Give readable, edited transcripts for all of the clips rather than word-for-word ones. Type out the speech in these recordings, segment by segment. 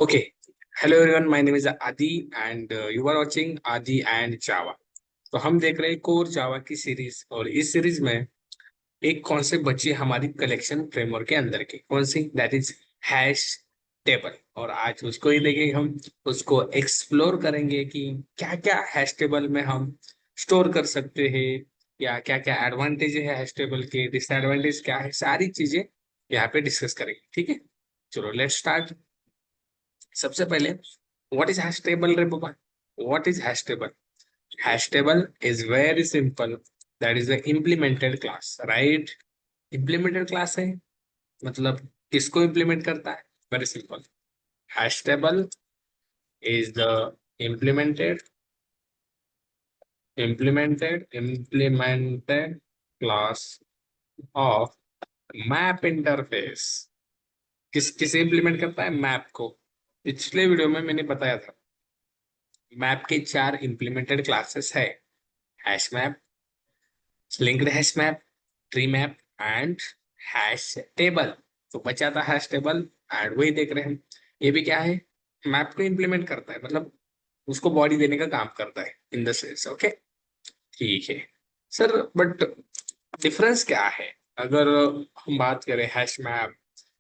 Okay. Hello everyone, my name is Adi and you are watching Adi and Java. तो हम देख रहे हैं कोर जावा की सीरीज और इस सीरीज में एक कॉन्सेप्ट बची है हमारी कलेक्शन फ्रेमवर्क के अंदर की कौन see that is hash table. और आज उसको ही देखेंगे हम उसको एक्सप्लोर करेंगे कि क्या क्या हैश टेबल में हम स्टोर कर सकते हैं या क्या क्या एडवांटेज है हैश टेबल के, डिसएडवांटेज क्या है, सारी चीजें यहाँ पे डिस्कस करेंगे। ठीक है, चलो लेट्स स्टार्ट। सबसे पहले व्हाट इज हैश टेबल रे बाबा? What is hash table? Hash table is very simple, that is the implemented class, right? Implemented class है मतलब किसको इम्प्लीमेंट करता है? Very simple, hash table is the implemented implemented class of map interface. किसे implement करता है? Map को। पिछले वीडियो में मैंने बताया था मैप के चार इम्प्लीमेंटेड क्लासेस है, hash map, linked hash map, tree map and hash table. तो बचा था हैश टेबल एंड वही देख रहे हैं। ये भी क्या है? मैप को इम्प्लीमेंट करता है, मतलब उसको बॉडी देने का काम करता है इन द सेंस। ओके, ठीक है सर, बट डिफरेंस क्या है? अगर हम बात करें hash map,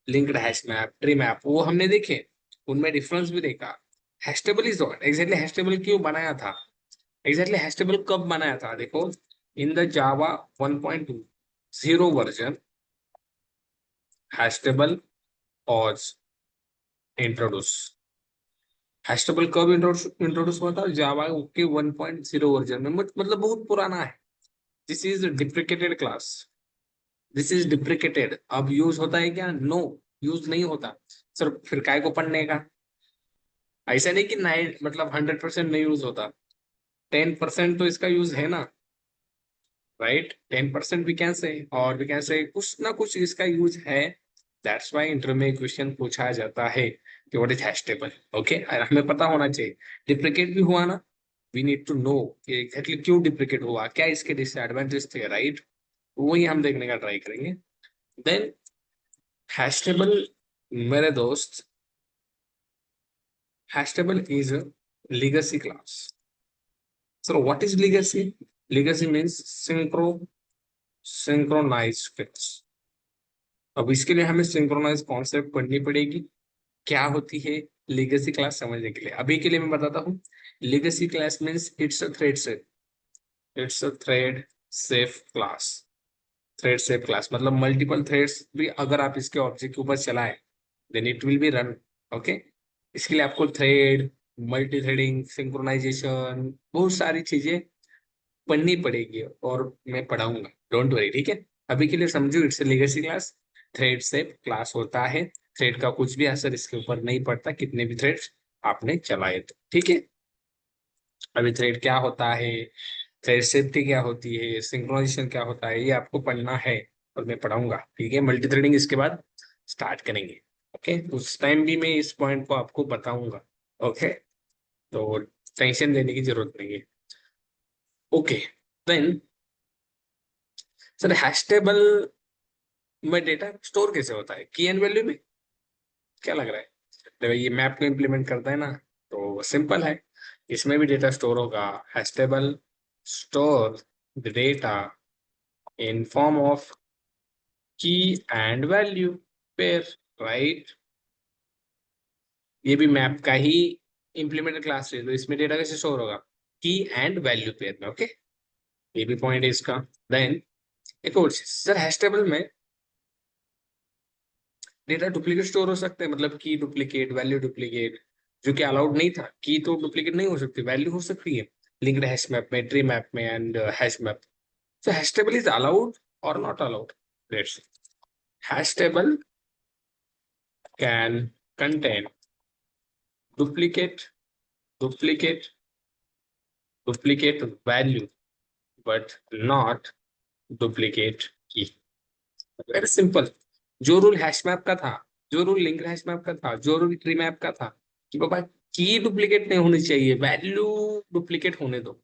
linked hash map, tree map, वो हमने देखे, उनमें डिफरेंस भी देखा। Hash table is what exactly? Hash table क्यों बनाया था? एग्जैक्टली हैश टेबल कब बनाया था? देखो, in the Java 1.0 version hash table was introduce. Hash table कब इंट्रोड्यूस हुआ था? जावा के 1.0 वर्जन में, मतलब बहुत पुराना है। This is deprecated class, this is deprecated. अब यूज होता है क्या? नो, यूज नहीं होता। सर फिर काय को पढ़ने का? ऐसा नहीं कि 9 मतलब 100% नहीं यूज होता, 10% तो इसका यूज है ना, राइट? 10% वी कैन से, और वी कैन से कुछ ना कुछ इसका यूज है। दैट्स वाई इंटरव्यू में क्वेश्चन पूछा जाता है कि what is hash table. Okay, हमें पता होना चाहिए। डिप्रिकेट भी हुआ ना, वी नीड टू नो कि एग्जैक्टली क्यों डिप्रिकेट हुआ, क्या इसके डिसएडवांटेज थे, राइट? वही हम देखने का ट्राई करेंगे। देन हैश टेबल, मेरे दोस्त, hash table is a legacy class. So what is legacy? Legacy means synchronized fix. अब इसके लिए हमें सिंक्रोनाइज कॉन्सेप्ट पढ़नी पड़ेगी। क्या होती है लेगेसी क्लास समझने के लिए? अभी के लिए मैं बताता हूँ। Legacy class means it's a thread safe, it's a thread safe class. Thread safe class मतलब मल्टीपल थ्रेड्स भी अगर आप इसके ऑब्जेक्ट के ऊपर चलाएं then it will be run. Okay, इसके लिए आपको थ्रेड, मल्टी थ्रेडिंग, सिंक्रोनाइजेशन, बहुत सारी चीजें पढ़नी पड़ेगी और मैं पढ़ाऊंगा, डोंट वरी। ठीक है, अभी के लिए समझो, इट्स लेगेसी क्लास, थ्रेड से क्लास होता है। थ्रेड का कुछ भी असर इसके ऊपर नहीं पड़ता, कितने भी थ्रेड्स आपने चलाए तो। ठीक है, अभी थ्रेड क्या होता है, थ्रेड सेफ्टी क्या होती है, सिंक्रोनाइजेशन क्या होता है, ये आपको पढ़ना है और मैं पढ़ाऊंगा। ठीक है, मल्टी थ्रेडिंग इसके बाद स्टार्ट करेंगे। ओके, उस टाइम भी मैं इस पॉइंट को आपको बताऊंगा। ओके, तो टेंशन लेने की जरूरत नहीं है। Okay, then sir hash table में डेटा स्टोर कैसे होता है? की एंड वैल्यू में? क्या लग रहा है? देखो ये मैप को इम्प्लीमेंट करता है ना, तो सिंपल है, इसमें भी डेटा स्टोर होगा। Hash table store the data in form of की एंड वैल्यू पेयर, राइट? ये भी मैप का ही इम्प्लीमेंटेड क्लास है, तो इसमें डेटा कैसे स्टोर होगा? की एंड वैल्यू पेयर में। ओके, ये भी पॉइंट है इसका। देन एक और चीज सर, हैश टेबल में डेटा डुप्लीकेट स्टोर हो सकते हैं, मतलब की डुप्लीकेट, वैल्यू डुप्लीकेट, जो कि अलाउड नहीं था। की तो डुप्लीकेट नहीं हो सकती, वैल्यू हो सकती है लिंक्ड हैश मैप में, ट्री मैप में and hash map. So hash table is allowed और not allowed? Let's see, hash table can contain duplicate duplicate duplicate value but not duplicate key. Very simple. जो rule hash map का था, जो rule linked hash map का था, जो rule tree map का था कि बाबा की डुप्लीकेट नहीं होनी चाहिए, वैल्यू डुप्लीकेट होने दो।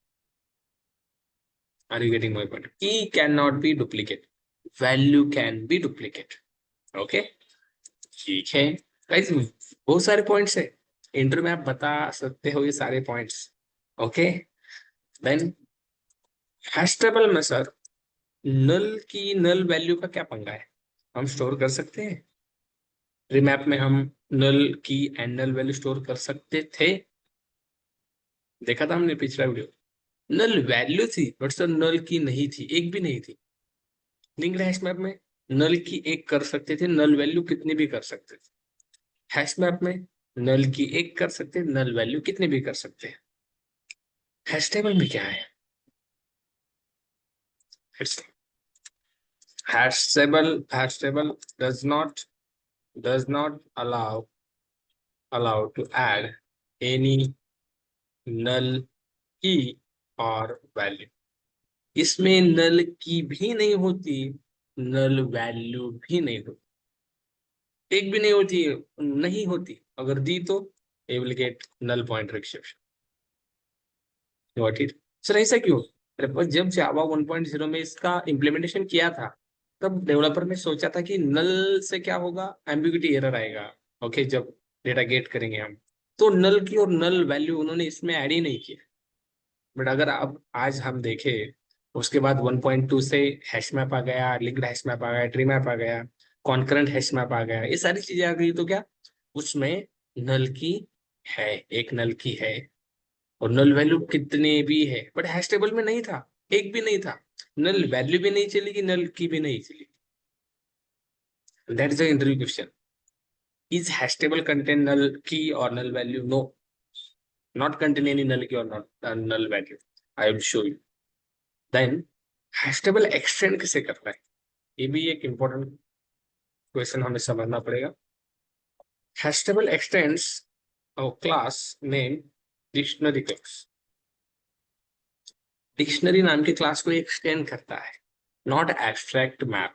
Are you getting my point? Key can not be duplicate, value can be duplicate. Okay, ठीक है गाइस, बहुत सारे पॉइंट्स है। इंटरव्यू में आप बता सकते हो ये सारे points. Okay, then hash table में सर नल वैल्यू का क्या पंगा है? हम स्टोर कर सकते हैं। रिमैप में हम नल की एंड नल वैल्यू स्टोर कर सकते थे, देखा था हमने पिछला वीडियो। नल वैल्यू थी बट सर नल की नहीं थी, एक भी नहीं थी। लिंक्ड हैश मैप में नल की एक कर सकते थे, नल वैल्यू कितनी भी कर सकते थे। हैश मैप में नल की एक कर सकते, नल वैल्यू कितनी भी कर सकते हैं। हैश टेबल में क्या है? Hash table does not allow to add any null key or value। इसमें नल की भी नहीं होती, नल वैल्यू भी नहीं होती, एक भी नहीं होती, नहीं होती। अगर दी तो ये will get null pointer exception. What it sir, ऐसा क्यों? अरे पर जब जावा 1.0 में इसका इम्प्लीमेंटेशन किया था तब डेवलपर ने सोचा था कि नल से क्या होगा, एम्बिग्यूटी एरर आएगा। ओके, जब डेटा गेट करेंगे हम, तो नल की और नल वैल्यू उन्होंने इसमें ऐड ही नहीं किया। बट अगर अब आज हम देखें, उसके बाद 1.2 से हैश मैप आ गया, लिंक्ड हैश मैप आ गया, ट्री मैप आ गया, कॉन्करेंट हैश मैप आ गया, ये सारी चीजें आ गई, तो क्या उसमें नल की है, एक नल की है, और नल वैल्यू कितने भी है। बट हैश टेबल में नहीं था, एक भी नहीं था, नल वैल्यू भी नहीं चलेगी, नल की भी नहीं चलेगी। That is the interview question. Is hash table contain null key और null value? No, not contain any null key और not null value. I will show you. Then hash table extend कैसे करता है, ये भी एक इंपॉर्टेंट क्वेश्चन हमें समझना पड़ेगा। Hash table extends class name dictionary class. Dictionary नाम के क्लास को एक्सटेंड करता है, नॉट एब्स्ट्रैक्ट मैप।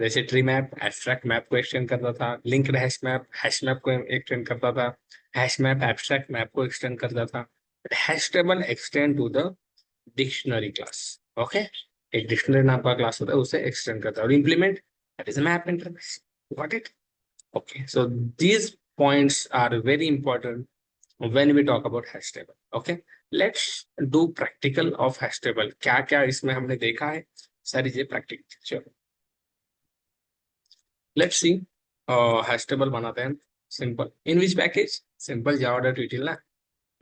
जैसे ट्री मैप एब्स्ट्रैक्ट मैप को एक्सटेंड करता था, लिंक्ड हैश मैप को एक्सटेंड करता था, हैश मैप एब्स्ट्रैक्ट मैप को एक्सटेंड करता था। Hash table extend to the dictionary class. Okay, एक डिक्शनरी नाम का क्लास होता है, उसे एक्सटेंड करता है। और implement, that is map interface. Got it? Okay, so these points are very important when we talk about hash table। okay, let's do practical of hash table। क्या क्या इसमें हमने देखा है, सारी चीजें प्रैक्टिकल। चलो लेट्स सी। हैश टेबल बनाते हैं simple. In which package? Simple Java dot util ना,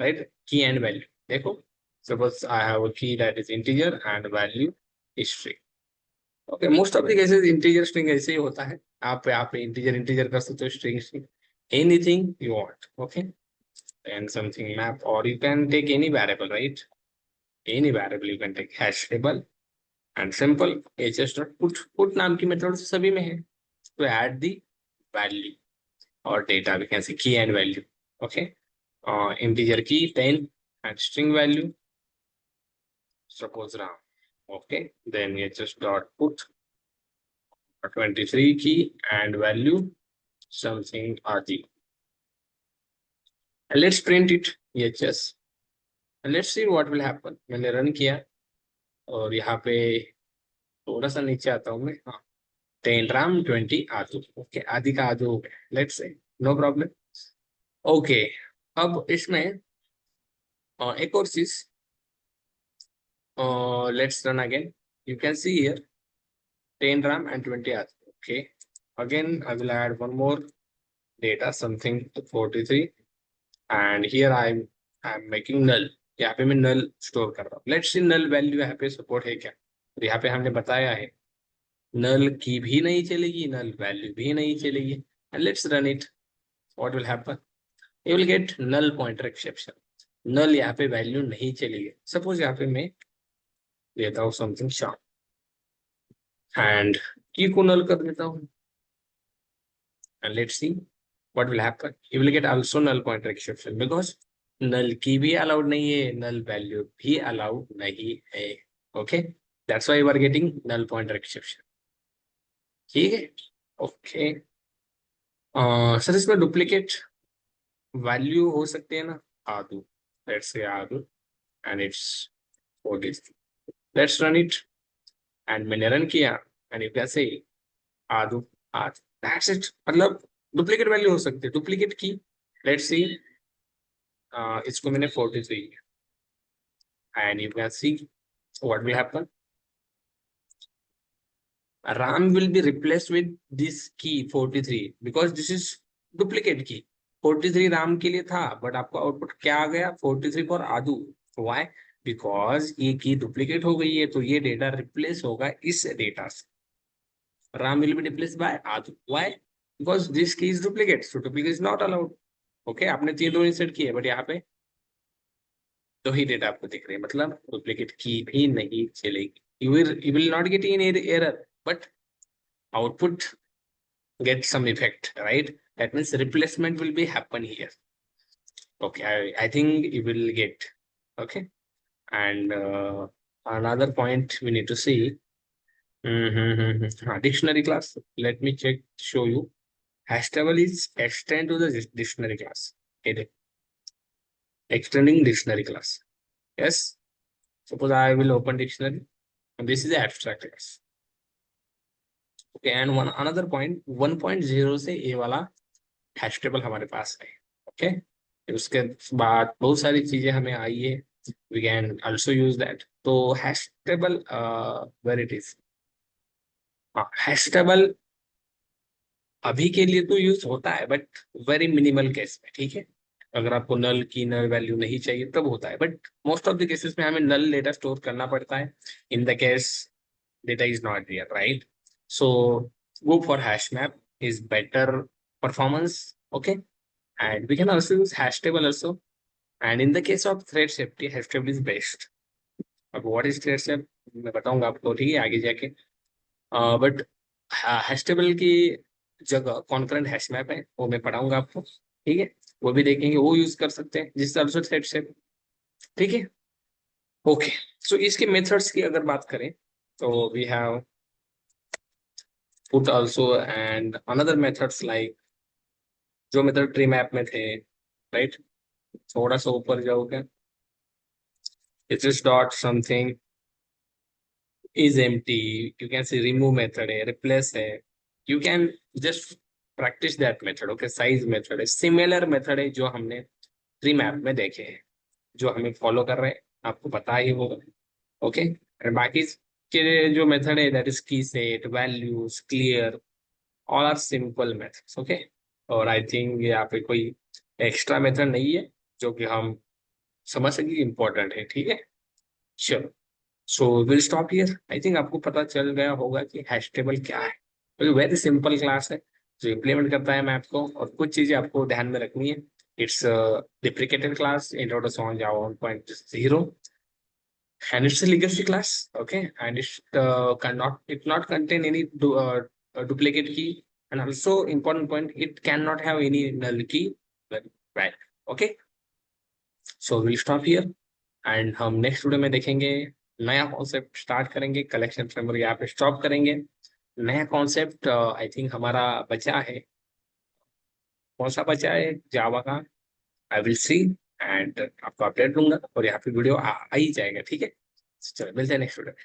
राइट? की एंड वैल्यू देखो, suppose I have a key that is integer and value is string. Okay, most of the cases integer string ऐसे ही होता है। आप यहाँ पे integer integer कर सकते हो, string string, anything you want. Okay, and something map, or you can take any variable, right? Any variable you can take, hash table and simple hs.put नाम की मेथड सभी में है। to add the value or data, we can say key and value। okay, integer key 10 and string value, suppose ram। okay, then hs.put 23 key and value something rg, and let's print it hs, and let's see what will happen। मैंने run किया और यहाँ पे थोड़ा सा नीचे आता हूँ मैं। हाँ, 10 RAM 20 आदू। ओके, आदि का आदू हो गया, let's say, no problem. Okay, अब इसमें एक और चीज, let's run again. You can see here 10 RAM and 20 आदू। ओके, again I will add one more data something to 43, and here I'm making null। यहाँ पे मैं null स्टोर कर रहा हूँ। लेट्स सी null वैल्यू यहाँ पे सपोर्ट है क्या? तो यहाँ पे हमने बताया है नल की भी नहीं चलेगी, नल वैल्यू भी नहीं चलेगी। And let's run it, what will happen? You will get null pointer exception. Null यहाँ पे वैल्यू नहीं चलेगी। सपोज यहाँ पे मैं देता हूँ समथिंग शार्प एंड की को नल कर देता हूँ, and let's see what will happen. You will get also null pointer exception, because null key भी अलाउड नहीं है, नल वैल्यू भी अलाउड नहीं है। Okay, that's why you are getting null pointer exception. ठीक है, ओके। सर इसमें duplicate value हो सकते हैं ना? आदू, लेट्स से आदू and it's 40। Let's run it, and मैंने रन किया, एंड यू कैन से आदू आद, दैट्स इट। मतलब डुप्लीकेट वैल्यू हो सकती है, डुप्लीकेट की। लेट्स सी इसको मैंने 43 and you can C what will happen. RAM will be replaced with this key 43 because this is duplicate key. 43 RAM के लिए था बट आपका आउटपुट क्या आ गया 43 फॉर आदू. व्हाई? बिकॉज ये की डुप्लीकेट हो गई है तो ये डेटा रिप्लेस होगा इस डेटा से. RAM will be replaced by आदू. Why? Because this key is duplicate. So duplicate is not allowed. Okay, आपने 3 रो इंसर्ट किए बट यहाँ पे 2 ही डेटा आपको दिख रहे हैं मतलब डुप्लीकेट की भी नहीं चलेगी. You will not get any error but output get some effect, right? That means replacement will be happen here. Okay, I think you will get. Okay, and another point we need to see. Dictionary class. Let me check, show you. Hash table is extend to the dictionary class. Okay, extending dictionary class. Yes. Suppose I will open dictionary. And this is the abstract class. Okay, and one another point 1.0 से ये वाला hash table हमारे पास है. Okay, उसके बाद बहुत सारी चीजें हमें आई है. We can also use that. तो hash table where it is. Hash table अभी के लिए तो यूज होता है बट वेरी मिनिमल केस में. ठीक है, अगर आपको नल की नल वैल्यू नहीं चाहिए तब होता है but most of the cases में हमें नल डेटा स्टोर करना पड़ता है. In the case data is not there, right? So go for hash map is better performance. Okay, and we can also use hash table also. And in the case of thread safety, hash table is best. अब what is thread safety मैं बताऊंगा आपको, ठीक है, आगे जाके. But hash table की जगह कॉन्करेंट हैश मैप है वो मैं पढ़ाऊंगा आपको. ठीक है, वो भी देखेंगे, वो यूज कर सकते हैं जिससे ऑल्सो थ्रेड सेफ. ठीक है. ओके, सो इसके मेथड्स की अगर बात करें तो we have put also and another methods like जो मेथड ट्री मैप में थे, राइट. थोड़ा सा ऊपर जाओगे, it is dot something is empty. You can see remove method है, replace है. You can just practice that method. Okay, size method है, similar method है जो हमने ट्री मैप में देखे हैं, जो हमें फॉलो कर रहे हैं, आपको पता ही होगा. ओके, और बाकी के जो मेथड है that is key set, values, clear, all are simple methods. Okay, और आई थिंक यहाँ पे कोई एक्स्ट्रा मेथड नहीं है जो कि हम समझ सके इम्पोर्टेंट है. ठीक है, चलो. So will stop here. I think आपको पता चल गया होगा कि हैश टेबल क्या है. तो वेरी सिंपल क्लास है जो इम्प्लीमेंट करता है मैप को, और कुछ चीजें आपको ध्यान में रखनी है. It's deprecated class introduce on Java 1.0 and it's a legacy class. Okay, and it not contain any duplicate key, and also important point, it cannot have any null key. Right. Okay, so we'll stop here and हम next video में देखेंगे नया concept start करेंगे. Collection framework यहाँ पे stop करेंगे. नया concept I think हमारा बचा है. कौन सा बचा है जावा का, आई विल सी एंड आपको अपडेट दूंगा, और यहाँ पे वीडियो आ ही जाएगा. ठीक है, चलो मिलते हैं नेक्स्ट वीडियो में.